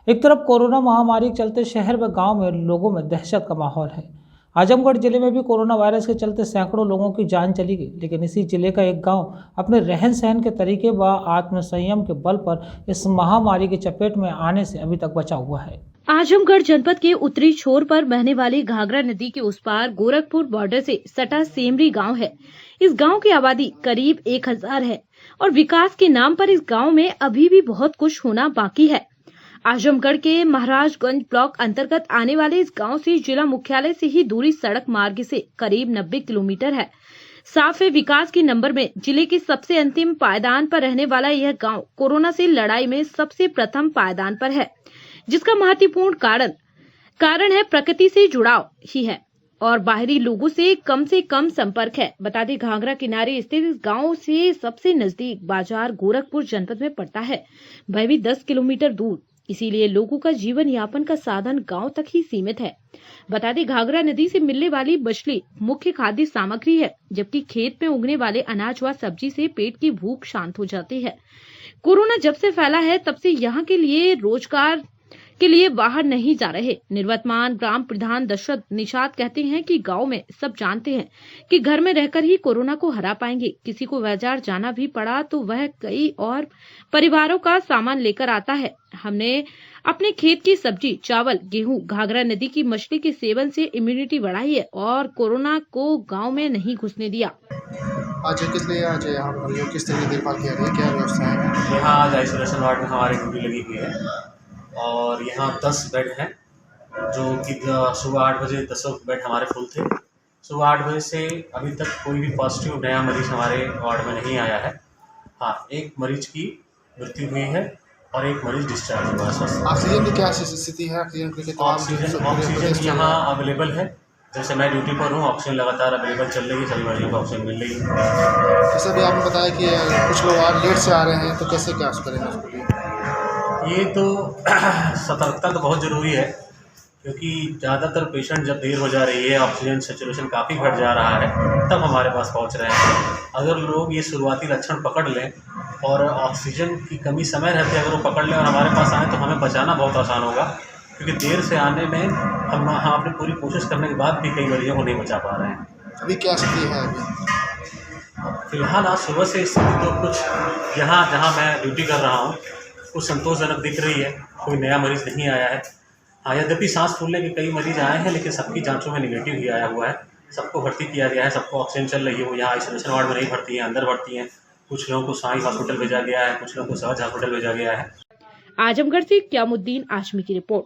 एक तरफ कोरोना महामारी के चलते शहर व गांव में लोगों में दहशत का माहौल है। आजमगढ़ जिले में भी कोरोना वायरस के चलते सैकड़ों लोगों की जान चली गई, लेकिन इसी जिले का एक गांव अपने रहन सहन के तरीके व आत्मसंयम के बल पर इस महामारी की चपेट में आने से अभी तक बचा हुआ है। आजमगढ़ जनपद के उत्तरी छोर पर बहने वाली घाघरा नदी के उस पार गोरखपुर बॉर्डर से सटा सेमरी गांव है। इस गांव की आबादी करीब 1000 है और विकास के नाम पर इस गांव में अभी भी बहुत कुछ होना बाकी है। आजमगढ़ के महाराजगंज ब्लॉक अंतर्गत आने वाले इस गांव से जिला मुख्यालय से ही दूरी सड़क मार्ग से करीब 90 किलोमीटर है। साफ है, विकास के नंबर में जिले के सबसे अंतिम पायदान पर रहने वाला यह गांव कोरोना से लड़ाई में सबसे प्रथम पायदान पर है, जिसका महत्वपूर्ण कारण है प्रकृति से जुड़ाव ही है और बाहरी लोगों से कम संपर्क है। बता दें, घाघरा किनारे स्थित इस गांव से सबसे नजदीक बाजार गोरखपुर जनपद में पड़ता है, वह भी 10 किलोमीटर दूर। इसीलिए लोगों का जीवन यापन का साधन गांव तक ही सीमित है। बता दें, घाघरा नदी से मिलने वाली मछली मुख्य खाद्य सामग्री है, जबकि खेत में उगने वाले अनाज व सब्जी से पेट की भूख शांत हो जाती है। कोरोना जब से फैला है तब से यहाँ के लिए रोजगार के लिए बाहर नहीं जा रहे। निवर्तमान ग्राम प्रधान दशरथ निषाद कहते हैं कि गांव में सब जानते हैं कि घर में रहकर ही कोरोना को हरा पाएंगे। किसी को बाजार जाना भी पड़ा तो वह कई और परिवारों का सामान लेकर आता है। हमने अपने खेत की सब्जी, चावल, गेहूं, घाघरा नदी की मछली के सेवन से इम्यूनिटी बढ़ाई है और कोरोना को गाँव में नहीं घुसने दिया। आज किस लिए आज यहाँ पर किस तरह की देखभाल की जा रही है, क्या व्यवस्था है? यहाँ आज आइसोलेशन वार्ड में हमारी ड्यूटी लगी हुई है और यहाँ 10 बेड हैं, जो कि सुबह 8 बजे 10 बेड हमारे फुल थे। सुबह 8 बजे से अभी तक कोई भी पॉजिटिव नया मरीज हमारे वार्ड में नहीं आया है। हाँ, एक मरीज की मृत्यु हुई है और एक मरीज डिस्चार्ज हुआ है स्वस्थ। ऑक्सीजन की क्या स्थिति है? ऑक्सीजन यहाँ अवेलेबल है। जैसे मैं ड्यूटी पर हूँ, ऑक्सीजन लगातार अवेलेबल चल रही है, सभी मरीजों को ऑक्सीजन मिल रही है। जैसे भी आपने बताया कि कुछ लोग आज लेट से आ रहे हैं, तो कैसे क्या करेंगे उसके लिए? ये तो सतर्कता तो बहुत ज़रूरी है, क्योंकि ज़्यादातर पेशेंट जब देर हो जा रही है, ऑक्सीजन सैचुरेशन काफ़ी घट जा रहा है, तब हमारे पास पहुंच रहे हैं। अगर लोग ये शुरुआती लक्षण पकड़ लें और ऑक्सीजन की कमी समय रहते अगर वो पकड़ लें और हमारे पास आएँ, तो हमें बचाना बहुत आसान होगा, क्योंकि देर से आने में हम अपनी पूरी कोशिश करने के बाद भी कई मरीजों को नहीं बचा पा रहे हैं। अभी क्या स्थिति है? फिलहाल आज सुबह से स्थिति तो कुछ यहाँ जहाँ मैं ड्यूटी कर रहा हूँ कुछ संतोषजनक दिख रही है। कोई नया मरीज़ नहीं आया है। हाँ, यद्यपि सांस फूलने के कई मरीज़ आए हैं, लेकिन सबकी जांचों में निगेटिव ही आया हुआ है। सबको भर्ती किया गया है, सबको ऑक्सीजन चल रही है। वो यहाँ आइसोलेशन वार्ड में नहीं भर्ती है, अंदर भर्ती हैं। कुछ लोगों को साई हॉस्पिटल भेजा गया है, कुछ लोगों को सहज हॉस्पिटल भेजा गया है। आजमगढ़ से क्यामुद्दीन आशमी की रिपोर्ट।